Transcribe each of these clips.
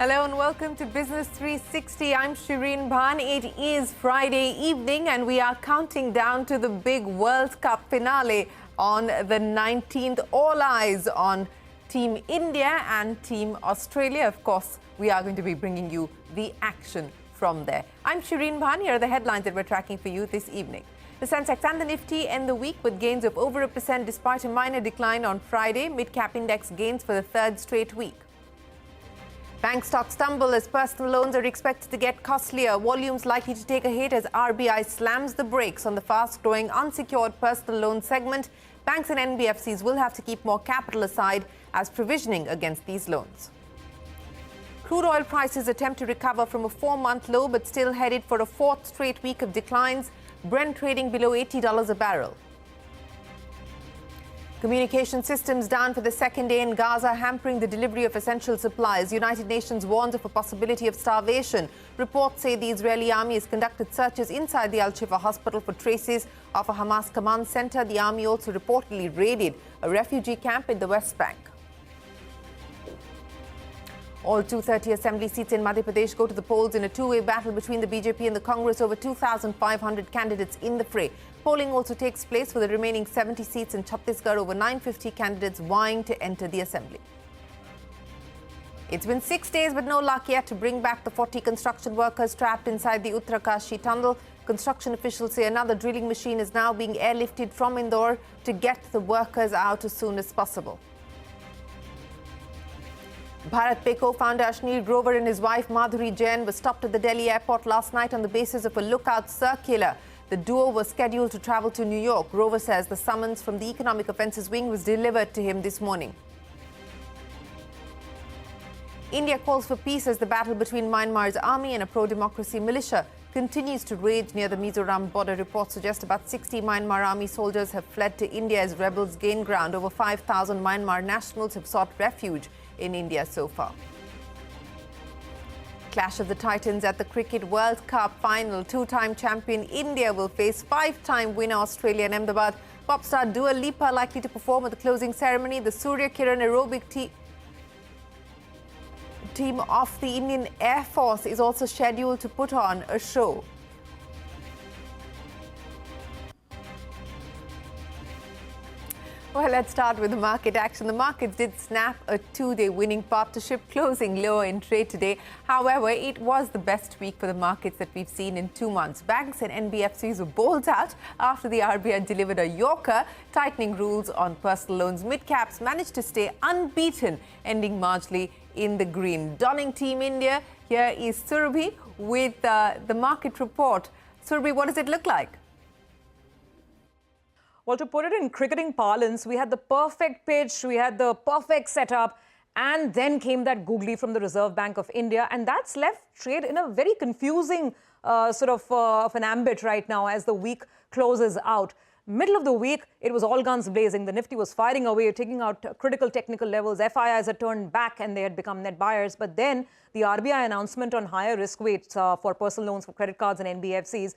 Hello and welcome to Business 360. I'm Shireen Bhan. It is Friday evening and we are counting down to the big World Cup finale on the 19th. All eyes on Team India and Team Australia. Of course, we are going to be bringing you the action from there. I'm Shireen Bhan. Here are the headlines that we're tracking for you this evening. The Sensex and the Nifty end the week with gains of over 1% despite a minor decline on Friday. Mid-cap index gains for the third straight week. Bank stocks tumble as personal loans are expected to get costlier. Volumes likely to take a hit as RBI slams the brakes on the fast-growing unsecured personal loan segment. Banks and NBFCs will have to keep more capital aside as provisioning against these loans. Crude oil prices attempt to recover from a 4-month low but still headed for a fourth straight week of declines. Brent trading below $80 a barrel. Communication systems down for the second day in Gaza, hampering the delivery of essential supplies. United Nations warns of a possibility of starvation. Reports say the Israeli army has conducted searches inside the Al-Shifa hospital for traces of a Hamas command center. The army also reportedly raided a refugee camp in the West Bank. All 230 assembly seats in Madhya Pradesh go to the polls in a two-way battle between the BJP and the Congress. Over 2,500 candidates in the fray. Polling also takes place for the remaining 70 seats in Chhattisgarh. Over 950 candidates vying to enter the assembly. It's been 6 days but no luck yet to bring back the 40 construction workers trapped inside the Uttarkashi tunnel. Construction officials say another drilling machine is now being airlifted from Indore to get the workers out as soon as possible. Bharat Pay co-founder Ashneer Grover and his wife Madhuri Jain were stopped at the Delhi airport last night on the basis of a lookout circular. The duo was scheduled to travel to New York. Grover says the summons from the Economic Offences Wing was delivered to him this morning. India calls for peace as the battle between Myanmar's army and a pro-democracy militia continues to rage near the Mizoram border. Reports suggest about 60 Myanmar army soldiers have fled to India as rebels gain ground. Over 5,000 Myanmar nationals have sought refuge in India so far. Clash of the Titans at the Cricket World Cup final. Two-time champion India will face five-time winner Australia in Ahmedabad. Pop star Dua Lipa likely to perform at the closing ceremony. The Surya Kiran aerobic team of the Indian Air Force is also scheduled to put on a show. Well, let's start with the market action. The markets did snap a two-day winning partnership, closing lower in trade today. However, it was the best week for the markets that we've seen in 2 months. Banks and NBFCs were bowled out after the RBI delivered a yorker, tightening rules on personal loans. Mid-caps managed to stay unbeaten, ending marginally in the green. Donning Team India, here is Surabhi with the market report. Surabhi, what does it look like? Well, to put it in cricketing parlance, we had the perfect pitch, we had the perfect setup, and then came that googly from the Reserve Bank of India, and that's left trade in a very confusing of an ambit right now as the week closes out. Middle of the week, it was all guns blazing. The Nifty was firing away, taking out critical technical levels. FIIs had turned back and they had become net buyers. But then the RBI announcement on higher risk weights for personal loans, for credit cards and NBFCs,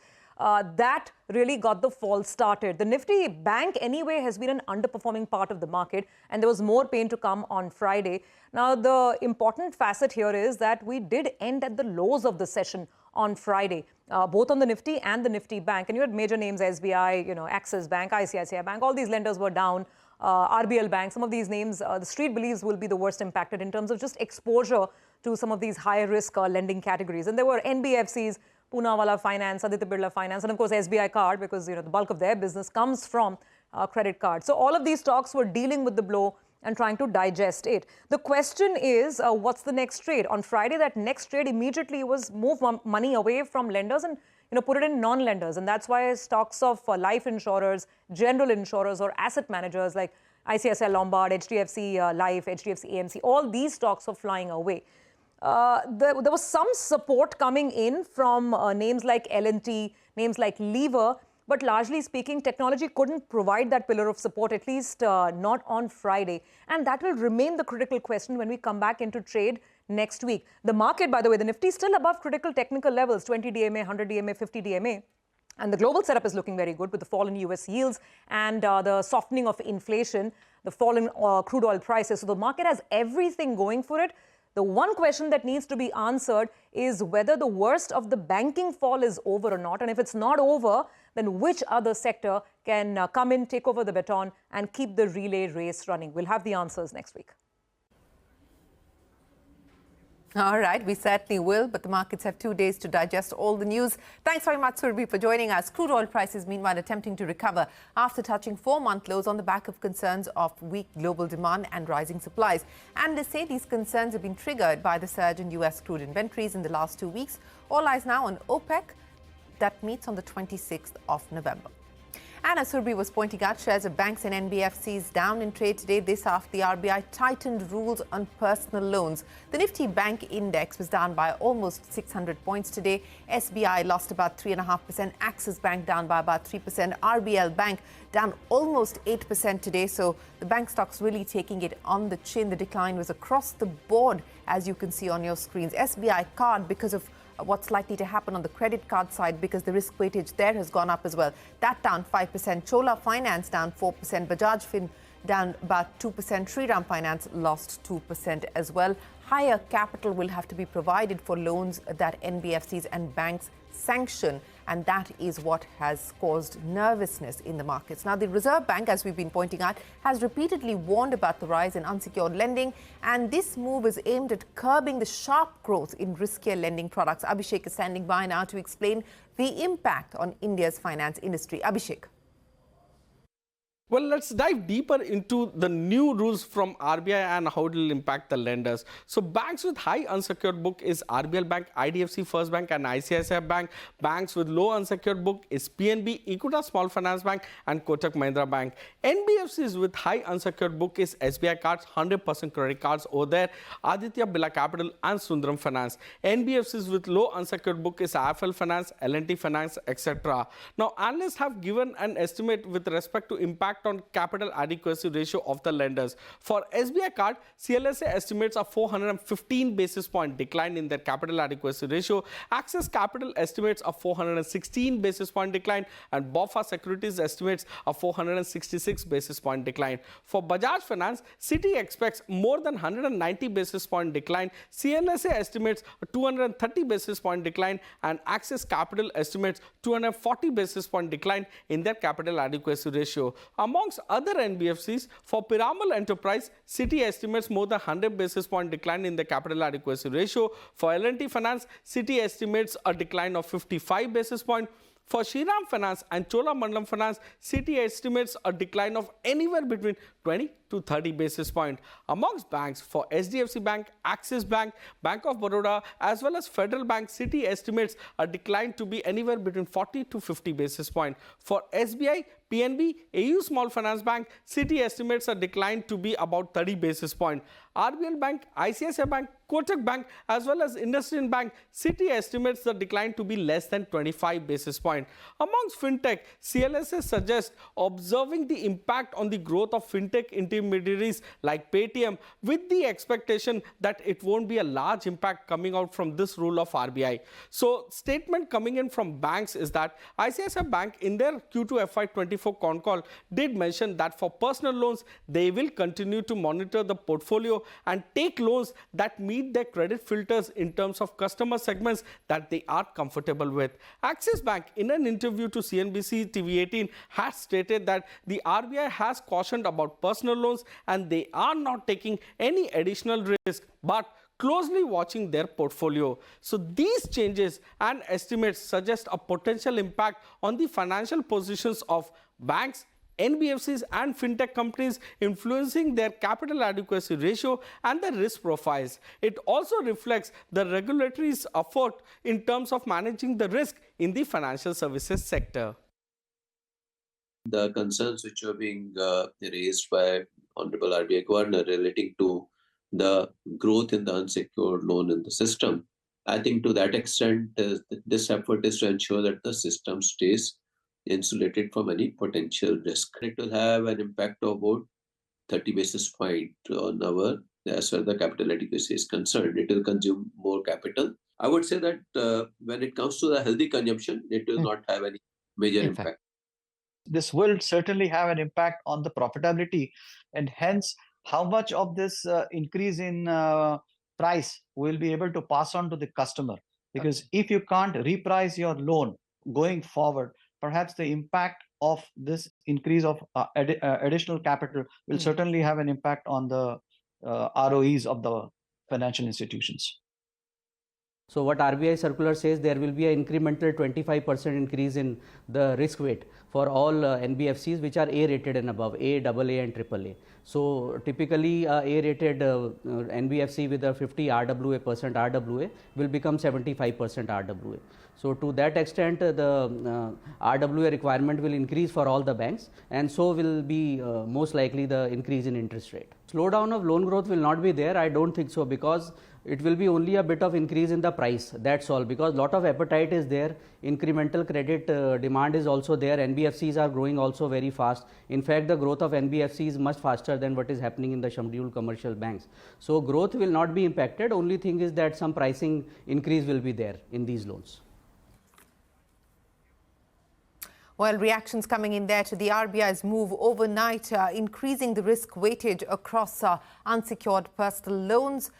that really got the fall started. The Nifty bank anyway has been an underperforming part of the market, and there was more pain to come on Friday. Now, the important facet here is that we did end at the lows of the session on Friday, both on the Nifty and the Nifty bank. And you had major names, SBI, Axis Bank, ICICI Bank, all these lenders were down. RBL Bank, some of these names, the street believes will be the worst impacted in terms of just exposure to some of these high-risk lending categories. And there were NBFCs, Poonawalla Finance, Aditya Birla Finance, and of course SBI Card, because the bulk of their business comes from credit cards. So all of these stocks were dealing with the blow and trying to digest it. The question is, what's the next trade? On Friday, that next trade immediately was move money away from lenders and put it in non-lenders. And that's why stocks of life insurers, general insurers, or asset managers like ICICI Lombard, HDFC Life, HDFC AMC, all these stocks are flying away. There was some support coming in from names like L&T, names like Lever, but largely speaking, technology couldn't provide that pillar of support, at least not on Friday. And that will remain the critical question when we come back into trade next week. The market, by the way, the Nifty is still above critical technical levels, 20 DMA, 100 DMA, 50 DMA. And the global setup is looking very good with the fall in US yields and the softening of inflation, the fall in crude oil prices. So the market has everything going for it. The one question that needs to be answered is whether the worst of the banking fall is over or not. And if it's not over, then which other sector can come in, take over the baton, and keep the relay race running? We'll have the answers next week. All right, we certainly will, but the markets have 2 days to digest all the news. Thanks very much, Surbhi, for joining us. Crude oil prices, meanwhile, attempting to recover after touching 4-month lows on the back of concerns of weak global demand and rising supplies. Analysts say these concerns have been triggered by the surge in U.S. crude inventories in the last 2 weeks. All eyes now on OPEC, that meets on the 26th of November. And as Surbhi was pointing out, shares of banks and NBFCs down in trade today. This after the RBI tightened rules on personal loans. The Nifty bank index was down by almost 600 points today. SBI lost about 3.5%. Axis Bank down by about 3%. RBL Bank down almost 8% today. So the bank stocks really taking it on the chin. The decline was across the board, as you can see on your screens. SBI Card, because of what's likely to happen on the credit card side, because the risk weightage there has gone up as well. That down 5%. Chola Finance down 4%. Bajaj Fin down about 2%. Shriram Finance lost 2% as well. Higher capital will have to be provided for loans that NBFCs and banks sanction, and that is what has caused nervousness in the markets. Now, the Reserve Bank, as we've been pointing out, has repeatedly warned about the rise in unsecured lending, and this move is aimed at curbing the sharp growth in riskier lending products. Abhishek is standing by now to explain the impact on India's finance industry. Abhishek. Well, let's dive deeper into the new rules from RBI and how it will impact the lenders. So banks with high unsecured book is RBL Bank, IDFC First Bank and ICICI Bank. Banks with low unsecured book is PNB, Equitas Small Finance Bank and Kotak Mahindra Bank. NBFCs with high unsecured book is SBI Cards, 100% credit cards over there, Aditya Birla Capital and Sundaram Finance. NBFCs with low unsecured book is IIFL Finance, L&T Finance, etc. Now, analysts have given an estimate with respect to impact on capital adequacy ratio of the lenders. For SBI Card, CLSA estimates a 415 basis point decline in their capital adequacy ratio. Axis Capital estimates a 416 basis point decline, and BofA Securities estimates a 466 basis point decline. For Bajaj Finance, Citi expects more than 190 basis point decline. CLSA estimates a 230 basis point decline, and Axis Capital estimates 240 basis point decline in their capital adequacy ratio. Amongst other NBFCs, for Piramal Enterprise, Citi estimates more than 100 basis point decline in the capital adequacy ratio. For L&T Finance, Citi estimates a decline of 55 basis point. For Shriram Finance and Cholamandalam Finance, Citi estimates a decline of anywhere between 20 to 30 basis point. Amongst banks, for SDFC Bank, Axis Bank, Bank of Baroda, as well as Federal Bank, Citi estimates a decline to be anywhere between 40 to 50 basis point. For SBI, PNB, AU Small Finance Bank, Citi estimates a decline to be about 30 basis point. RBL Bank, ICICI Bank, Kotak Bank, as well as Industrial Bank, Citi estimates the decline to be less than 25 basis point. Amongst fintech, CLSA suggests observing the impact on the growth of fintech intermediaries like Paytm, with the expectation that it won't be a large impact coming out from this rule of RBI. So, statement coming in from banks is that ICICI Bank in their Q2 FY24 con call did mention that for personal loans, they will continue to monitor the portfolio and take loans that meet their credit filters in terms of customer segments that they are comfortable with. Axis Bank, in an interview to CNBC-TV18, has stated that the RBI has cautioned about personal loans and they are not taking any additional risk, but closely watching their portfolio. So these changes and estimates suggest a potential impact on the financial positions of banks, NBFCs and fintech companies, influencing their capital adequacy ratio and the risk profiles. It also reflects the regulatory's effort in terms of managing the risk in the financial services sector. The concerns which are being raised by Honorable RBI Governor relating to the growth in the unsecured loan in the system, I think to that extent, this effort is to ensure that the system stays insulated from any potential risk. It will have an impact of about 30 basis point on our, as far as the capital adequacy is concerned. It will consume more capital. I would say that when it comes to the healthy consumption, it will not have any major impact. This will certainly have an impact on the profitability, and hence how much of this increase in price we'll be able to pass on to the customer. Because if you can't reprice your loan going forward, perhaps the impact of this increase of additional capital will certainly have an impact on the ROEs of the financial institutions. So what RBI circular says, there will be an incremental 25% increase in the risk weight for all NBFCs which are A rated and above, A, AA and AAA. So typically A rated NBFC with a 50 RWA will become 75% RWA. So to that extent the RWA requirement will increase for all the banks, and so will be most likely the increase in interest rate. Slowdown of loan growth will not be there, I don't think so, because it will be only a bit of increase in the price, that's all, because lot of appetite is there, incremental credit demand is also there, NBFCs are growing also very fast. In fact, the growth of NBFC is much faster than what is happening in the scheduled commercial banks. So growth will not be impacted, only thing is that some pricing increase will be there in these loans. Well, reactions coming in there to the RBI's move overnight, increasing the risk weightage across unsecured personal loans.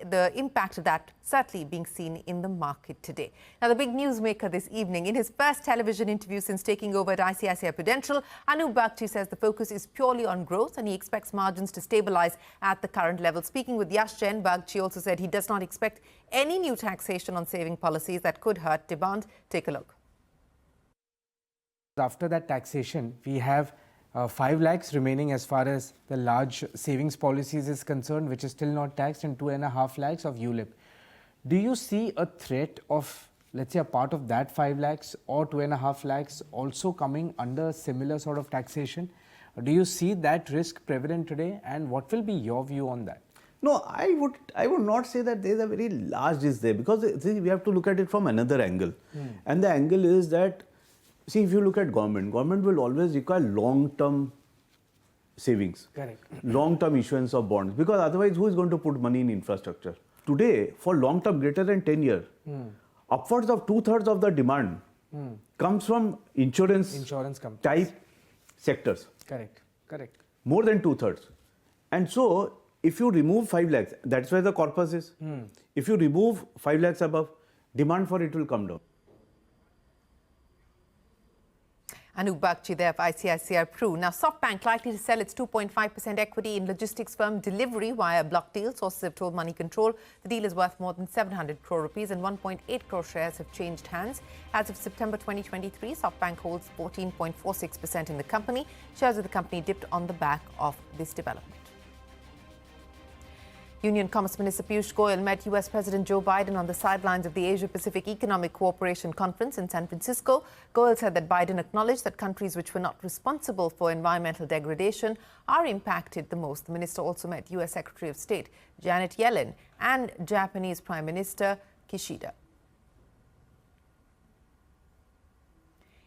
The impact of that certainly being seen in the market today. Now, the big newsmaker this evening, in his first television interview since taking over at ICICI Prudential, Anup Bagchi says the focus is purely on growth and he expects margins to stabilize at the current level. Speaking with Yash Jain, Bagchi also said he does not expect any new taxation on saving policies that could hurt demand. Take a look. After that taxation, we have 5 lakhs remaining as far as the large savings policies is concerned, which is still not taxed, and 2.5 lakhs of ULIP. Do you see a threat of, let's say, a part of that 5 lakhs or 2.5 lakhs also coming under similar sort of taxation? Do you see that risk prevalent today, and what will be your view on that? No, I would not say that there is a very large risk there, because see, we have to look at it from another angle. And the angle is that, see, if you look at government will always require long-term savings. Correct. Long-term issuance of bonds, because otherwise who is going to put money in infrastructure? Today, for long-term greater than 10 years, upwards of 2/3 of the demand comes from insurance companies. Type sectors. Correct, correct. More than 2/3. And so, if you remove 5 lakhs, that's where the corpus is. If you remove 5 lakhs above, demand for it will come down. Anup Bagchi there of ICICI Pru. Now, SoftBank likely to sell its 2.5% equity in logistics firm Delivery via a block deal. Sources have told Money Control the deal is worth more than 700 crore rupees and 1.8 crore shares have changed hands. As of September 2023, SoftBank holds 14.46% in the company. Shares of the company dipped on the back of this development. Union Commerce Minister Piyush Goyal met US President Joe Biden on the sidelines of the Asia-Pacific Economic Cooperation Conference in San Francisco. Goyal said that Biden acknowledged that countries which were not responsible for environmental degradation are impacted the most. The minister also met US Secretary of State Janet Yellen and Japanese Prime Minister Kishida.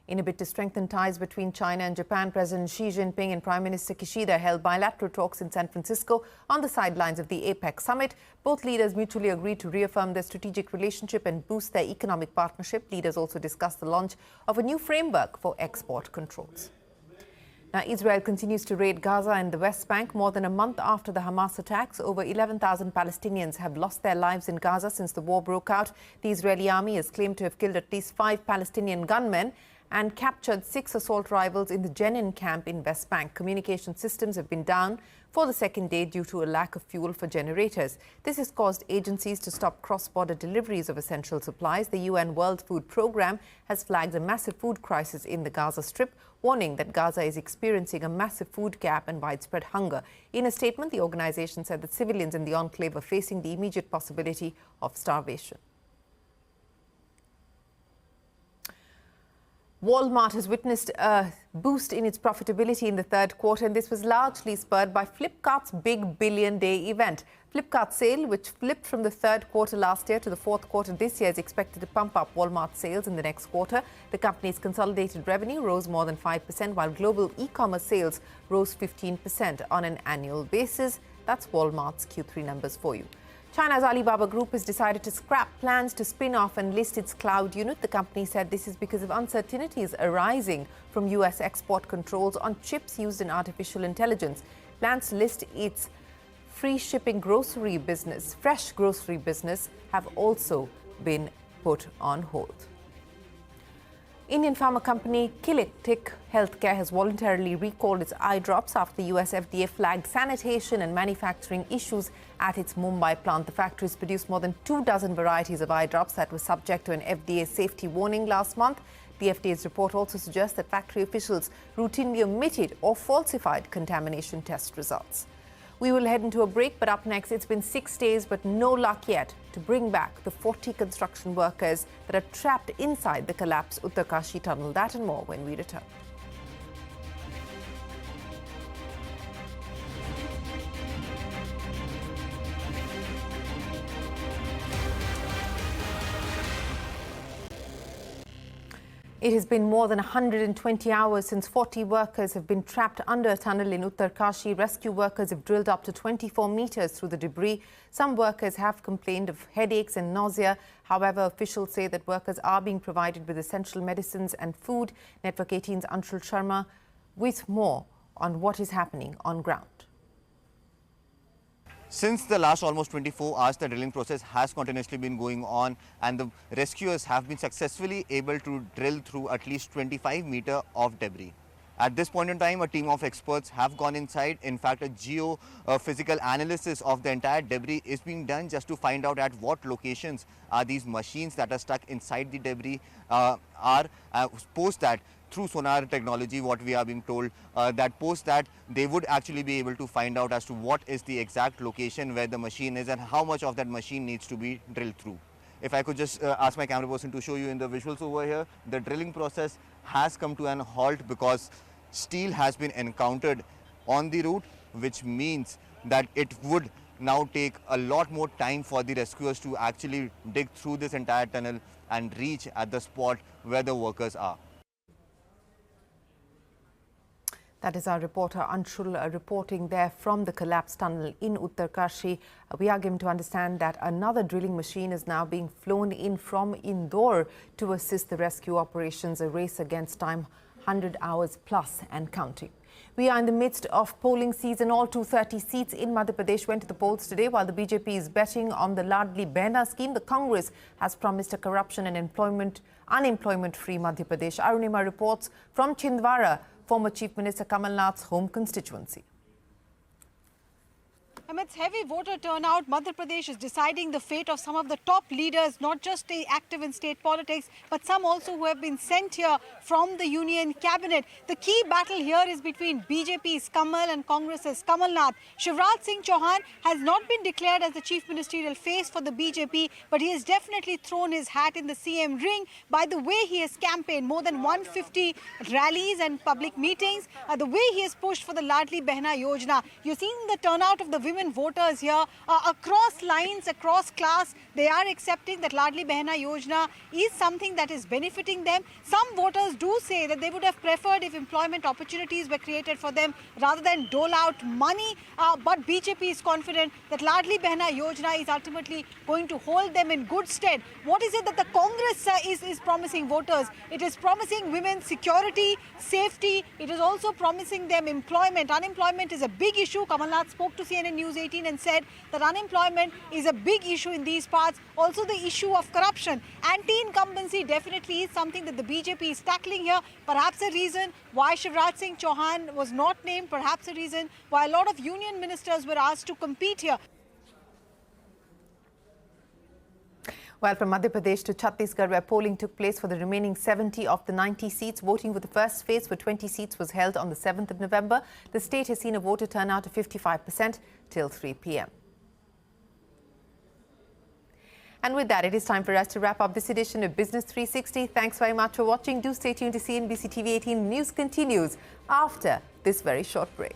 In a bid to strengthen ties between China and Japan, President Xi Jinping and Prime Minister Kishida held bilateral talks in San Francisco on the sidelines of the APEC summit. Both leaders mutually agreed to reaffirm their strategic relationship and boost their economic partnership. Leaders also discussed the launch of a new framework for export controls. Now, Israel continues to raid Gaza and the West Bank. More than a month after the Hamas attacks, over 11,000 Palestinians have lost their lives in Gaza since the war broke out. The Israeli army has claimed to have killed at least 5 Palestinian gunmen and captured 6 assault rifles in the Jenin camp in West Bank. Communication systems have been down for the second day due to a lack of fuel for generators. This has caused agencies to stop cross-border deliveries of essential supplies. The UN World Food Programme has flagged a massive food crisis in the Gaza Strip, warning that Gaza is experiencing a massive food gap and widespread hunger. In a statement, the organization said that civilians in the enclave are facing the immediate possibility of starvation. Walmart has witnessed a boost in its profitability in the third quarter, and this was largely spurred by Flipkart's big billion day event. Flipkart's sale, which flipped from the third quarter last year to the fourth quarter this year, is expected to pump up Walmart's sales in the next quarter. The company's consolidated revenue rose more than 5%, while global e-commerce sales rose 15% on an annual basis. That's Walmart's Q3 numbers for you. China's Alibaba Group has decided to scrap plans to spin off and list its cloud unit. The company said this is because of uncertainties arising from US export controls on chips used in artificial intelligence. Plans to list its free shipping grocery business, fresh grocery business, have also been put on hold. Indian pharma company Kinetic Healthcare has voluntarily recalled its eye drops after the US FDA flagged sanitation and manufacturing issues at its Mumbai plant. The factory has produced more than 24 varieties of eye drops that were subject to an FDA safety warning last month. The FDA's report also suggests that factory officials routinely omitted or falsified contamination test results. We will head into a break, but up next, it's been 6 days, but no luck yet to bring back the 40 construction workers that are trapped inside the collapsed Uttarkashi tunnel. That and more when we return. It has been more than 120 hours since 40 workers have been trapped under a tunnel in Uttarkashi. Rescue workers have drilled up to 24 meters through the debris. Some workers have complained of headaches and nausea. However, officials say that workers are being provided with essential medicines and food. Network 18's Anshul Sharma with more on what is happening on ground. Since the last almost 24 hours, the drilling process has continuously been going on, and the rescuers have been successfully able to drill through at least 25 meters of debris. At this point in time, a team of experts have gone inside. In fact, a geophysical analysis of the entire debris is being done just to find out at what locations are these machines that are stuck inside the debris post that through sonar technology, what we are being told, that post that they would actually be able to find out as to what is the exact location where the machine is and how much of that machine needs to be drilled through. If I could just ask my camera person to show you in the visuals over here, the drilling process has come to an halt because steel has been encountered on the route, which means that it would now take a lot more time for the rescuers to actually dig through this entire tunnel and reach at the spot where the workers are. That is our reporter Anshul reporting there from the collapsed tunnel in Uttarkashi. We are given to understand that another drilling machine is now being flown in from Indore to assist the rescue operations, a race against time, 100 hours plus and counting. We are in the midst of polling season. All 230 seats in Madhya Pradesh went to the polls today. While the BJP is betting on the Ladli Behna scheme, the Congress has promised a corruption and unemployment-free Madhya Pradesh. Arunima reports from Chhindwara, former Chief Minister Kamal Nath's home constituency. Amidst heavy voter turnout, Madhya Pradesh is deciding the fate of some of the top leaders, not just the active in state politics, but some also who have been sent here from the union cabinet. The key battle here is between BJP's Kamal and Congress's Kamal Nath. Shivraj Singh Chauhan has not been declared as the chief ministerial face for the BJP, but he has definitely thrown his hat in the CM ring by the way he has campaigned more than 150 rallies and public meetings, the way he has pushed for the Ladli Behna Yojana. You've seen the turnout of the women voters here across lines, across class. They are accepting that Ladli Behna Yojana is something that is benefiting them. Some voters do say that they would have preferred if employment opportunities were created for them rather than dole out money. But BJP is confident that Ladli Behna Yojana is ultimately going to hold them in good stead. What is it that the Congress is promising voters? It is promising women security, safety. It is also promising them employment. Unemployment is a big issue. Kamal Nath spoke to CNN News 18 and said that unemployment is a big issue in these parts. Also the issue of corruption. Anti-incumbency definitely is something that the BJP is tackling here. Perhaps a reason why Shivraj Singh Chauhan was not named. Perhaps a reason why a lot of union ministers were asked to compete here. Well, from Madhya Pradesh to Chhattisgarh, where polling took place for the remaining 70 of the 90 seats, voting with the first phase for 20 seats was held on the 7th of November. The state has seen a voter turnout of 55% till 3 p.m. And with that, it is time for us to wrap up this edition of Business 360. Thanks very much for watching. Do stay tuned to CNBC-TV18 News continues after this very short break.